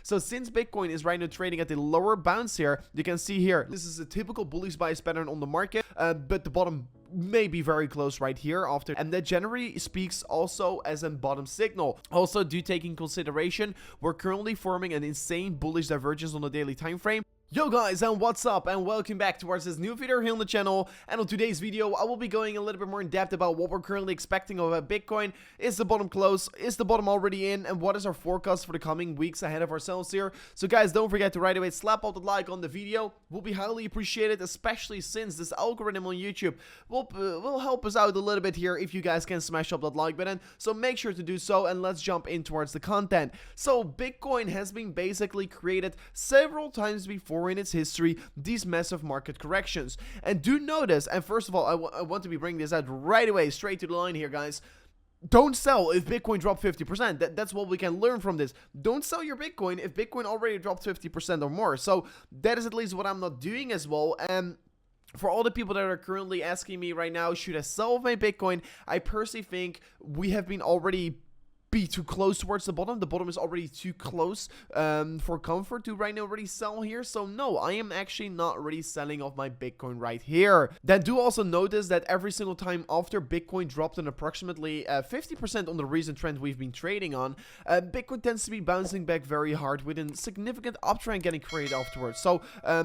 So since Bitcoin is right now trading at the lower bounce here, you can see here, this is a typical bullish bias pattern on the market, but the bottom may be very close right here after, and that generally speaks also as a bottom signal. Also, do take in consideration we're currently forming an insane bullish divergence on the daily time frame. Yo guys, and what's up, and welcome back towards this new video here on the channel. And on today's video I will be going a little bit more in depth about what we're currently expecting of Bitcoin. Is the bottom close? Is the bottom already in? And what is our forecast for the coming weeks ahead of ourselves here? So guys, don't forget to right away slap out the like on the video. Will be highly appreciated, especially since this algorithm on YouTube will help us out a little bit here if you guys can smash up that like button. So make sure to do so, and let's jump in towards the content. So Bitcoin has been basically created several times before in its history, these massive market corrections. And do notice, and first of all, I want to be bringing this out right away, straight to the line here, guys. Don't sell if Bitcoin dropped 50%. That's what we can learn from this. Don't sell your Bitcoin if Bitcoin already dropped 50% or more. So that is at least what I'm not doing as well. And for all the people that are currently asking me right now, should I sell my Bitcoin? I personally think we have been already too close towards the bottom. The bottom is already too close for comfort to right now already sell here. So no, I am actually not really selling off my Bitcoin right here. Then do also notice that every single time after Bitcoin dropped an approximately 50% on the recent trend we've been trading on, Bitcoin tends to be bouncing back very hard with a significant uptrend getting created afterwards. So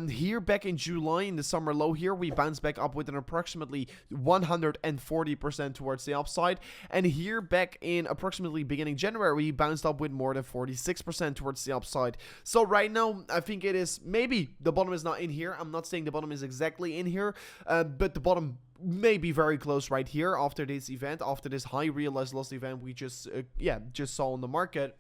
here back in July in the summer low here, we bounced back up with an approximately 140% towards the upside. And here back in approximately beginning January, we bounced up with more than 46% towards the upside. So right now, I think it is, maybe the bottom is not in here. I'm not saying the bottom is exactly in here, but the bottom may be very close right here after this event, after this high realized loss event we just saw on the market.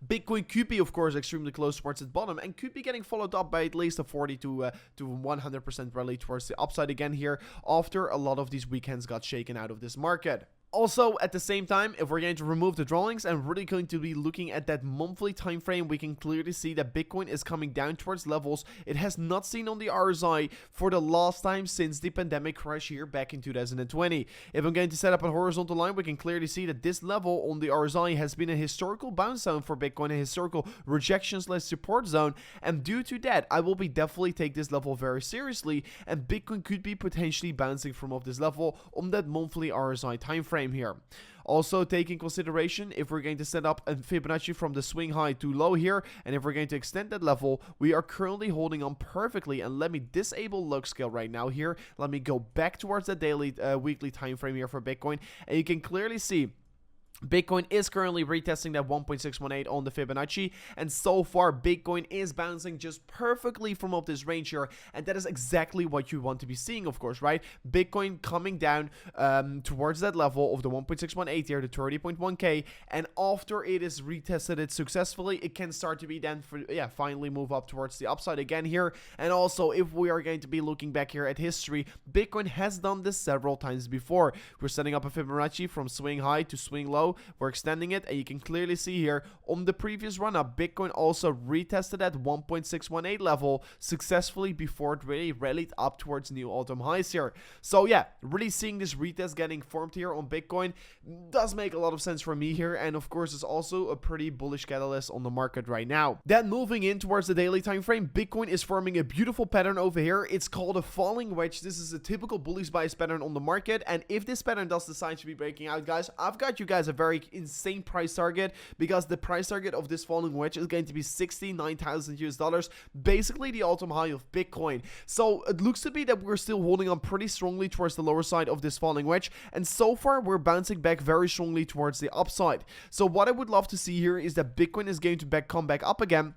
Bitcoin could be, of course, extremely close towards its bottom and could be getting followed up by at least a 40 to 100% rally towards the upside again here after a lot of these weekends got shaken out of this market. Also, at the same time, if we're going to remove the drawings and really going to be looking at that monthly time frame, we can clearly see that Bitcoin is coming down towards levels it has not seen on the RSI for the last time since the pandemic crash here back in 2020. If I'm going to set up a horizontal line, we can clearly see that this level on the RSI has been a historical bounce zone for Bitcoin, a historical rejection/support zone, and due to that, I will be definitely take this level very seriously, and Bitcoin could be potentially bouncing from off this level on that monthly RSI time frame here. Also take in consideration, if we're going to set up a Fibonacci from the swing high to low here, and if we're going to extend that level, we are currently holding on perfectly. And let me disable log scale right now here. Let me go back towards the daily weekly time frame here for Bitcoin, and you can clearly see Bitcoin is currently retesting that 1.618 on the Fibonacci, and so far Bitcoin is bouncing just perfectly from up this range here, and that is exactly what you want to be seeing, of course, right? Bitcoin coming down towards that level of the 1.618 here, the 30.1k, and after it is retested it successfully, it can start to be then finally move up towards the upside again here. And also, if we are going to be looking back here at history, Bitcoin has done this several times before. We're setting up a Fibonacci from swing high to swing low. We're extending it, and you can clearly see here on the previous run up, Bitcoin also retested that 1.618 level successfully before it really rallied up towards new all-time highs here. So yeah, really seeing this retest getting formed here on Bitcoin does make a lot of sense for me here, and of course it's also a pretty bullish catalyst on the market right now. Then moving in towards the daily time frame, Bitcoin is forming a beautiful pattern over here. It's called a falling wedge. This is a typical bullish bias pattern on the market, and if this pattern does decide to be breaking out, guys, I've got you guys a very insane price target, because the price target of this falling wedge is going to be $69,000 US, basically the all-time high of Bitcoin. So it looks to be that we're still holding on pretty strongly towards the lower side of this falling wedge, and so far we're bouncing back very strongly towards the upside. So what I would love to see here is that Bitcoin is going to come back up again,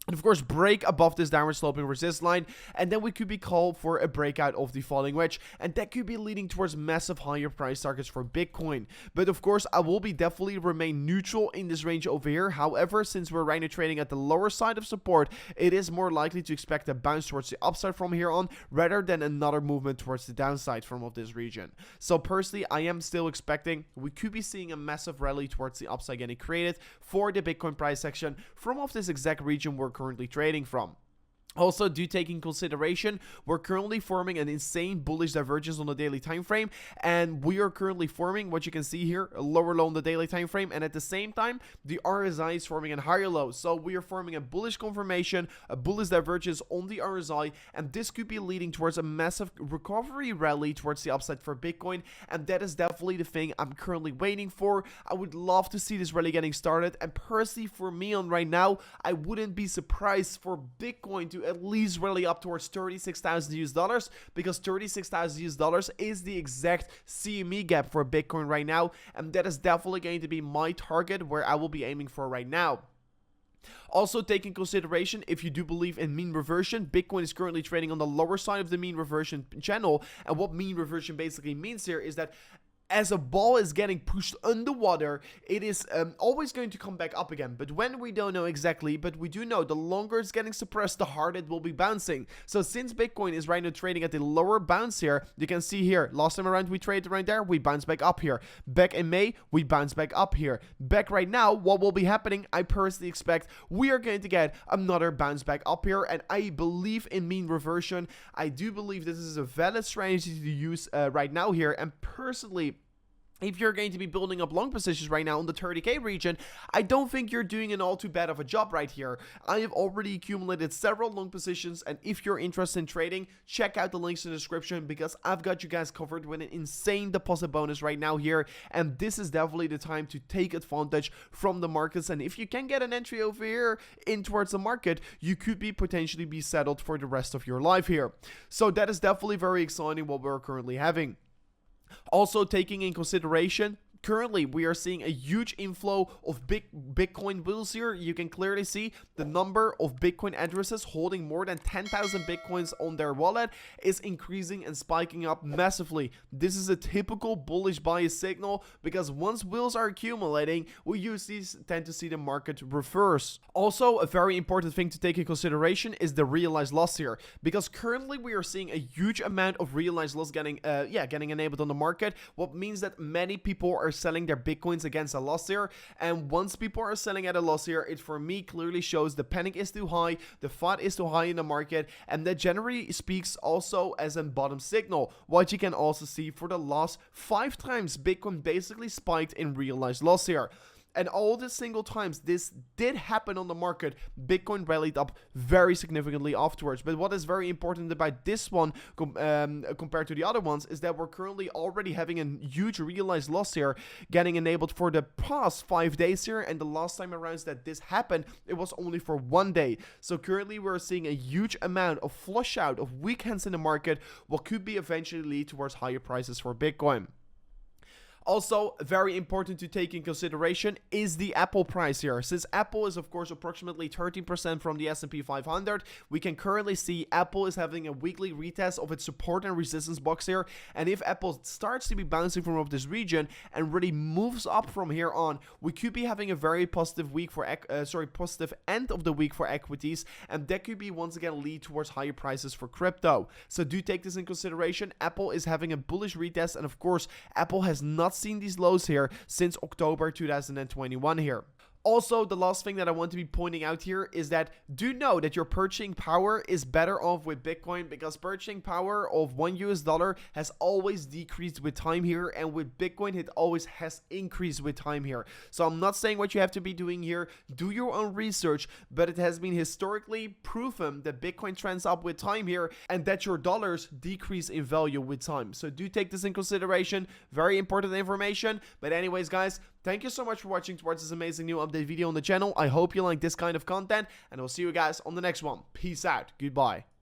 and of course break above this downward sloping resist line, and then we could be called for a breakout of the falling wedge, and that could be leading towards massive higher price targets for Bitcoin. But of course I will be definitely remain neutral in this range over here. However, since we're right now trading at the lower side of support, it is more likely to expect a bounce towards the upside from here on, rather than another movement towards the downside from of this region. So personally, I am still expecting we could be seeing a massive rally towards the upside getting created for the Bitcoin price section from of this exact region we're currently trading from. Also, do take in consideration, we're currently forming an insane bullish divergence on the daily time frame, and we are currently forming what you can see here, a lower low on the daily time frame, and at the same time, the RSI is forming a higher low. So we are forming a bullish confirmation, a bullish divergence on the RSI, and this could be leading towards a massive recovery rally towards the upside for Bitcoin, and that is definitely the thing I'm currently waiting for. I would love to see this rally getting started, and personally for me on right now, I wouldn't be surprised for Bitcoin to at least rally up towards 36,000 US dollars, because 36,000 US dollars is the exact CME gap for Bitcoin right now, and that is definitely going to be my target where I will be aiming for right now. Also, take in consideration, if you do believe in mean reversion, Bitcoin is currently trading on the lower side of the mean reversion channel, and what mean reversion basically means here is that as a ball is getting pushed underwater, it is always going to come back up again. But when, we don't know exactly, but we do know the longer it's getting suppressed, the harder it will be bouncing. So since Bitcoin is right now trading at the lower bounce here, you can see here, last time around we traded right there, we bounced back up here. Back in May, we bounced back up here. Back right now, what will be happening, I personally expect we are going to get another bounce back up here, and I believe in mean reversion. I do believe this is a valid strategy to use right now here, and personally, if you're going to be building up long positions right now in the 30k region, I don't think you're doing an all too bad of a job right here. I have already accumulated several long positions, and if you're interested in trading, check out the links in the description, because I've got you guys covered with an insane deposit bonus right now here, and this is definitely the time to take advantage from the markets. And if you can get an entry over here in towards the market, you could be potentially be settled for the rest of your life here. So that is definitely very exciting what we're currently having. Also, taking in consideration, currently we are seeing a huge inflow of Bitcoin wheels here. You can clearly see the number of Bitcoin addresses holding more than 10,000 Bitcoins on their wallet is increasing and spiking up massively. This is a typical bullish bias signal, because once wheels are accumulating, we usually tend to see the market reverse. Also, a very important thing to take in consideration is the realized loss here, because currently we are seeing a huge amount of realized loss getting enabled on the market, what means that many people are selling their Bitcoins against a loss here. And once people are selling at a loss here, it for me clearly shows the panic is too high, the FUD is too high in the market, and that generally speaks also as a bottom signal. What you can also see for the last 5 times Bitcoin basically spiked in realized loss here. And all the single times this did happen on the market, Bitcoin rallied up very significantly afterwards. But what is very important about this one compared to the other ones is that we're currently already having a huge realized loss here getting enabled for the past 5 days here. And the last time around that this happened, it was only for 1 day. So currently we're seeing a huge amount of flush out of weekends in the market, what could be eventually lead towards higher prices for Bitcoin. Also, very important to take in consideration is the Apple price here. Since Apple is of course approximately 13% from the S&P 500, we can currently see Apple is having a weekly retest of its support and resistance box here. And if Apple starts to be bouncing from this region and really moves up from here on, we could be having a very positive week for positive end of the week for equities, and that could be once again lead towards higher prices for crypto. So do take this in consideration. Apple is having a bullish retest, and of course Apple has not seen these lows here since October 2021 here. Also, the last thing that I want to be pointing out here is that do know that your purchasing power is better off with Bitcoin, because purchasing power of $1 has always decreased with time here, and with Bitcoin it always has increased with time here. So I'm not saying what you have to be doing here, do your own research, but it has been historically proven that Bitcoin trends up with time here and that your dollars decrease in value with time. So do take this in consideration, very important information. But anyways guys, thank you so much for watching towards this amazing new update video on the channel. I hope you like this kind of content, and I'll see you guys on the next one. Peace out. Goodbye.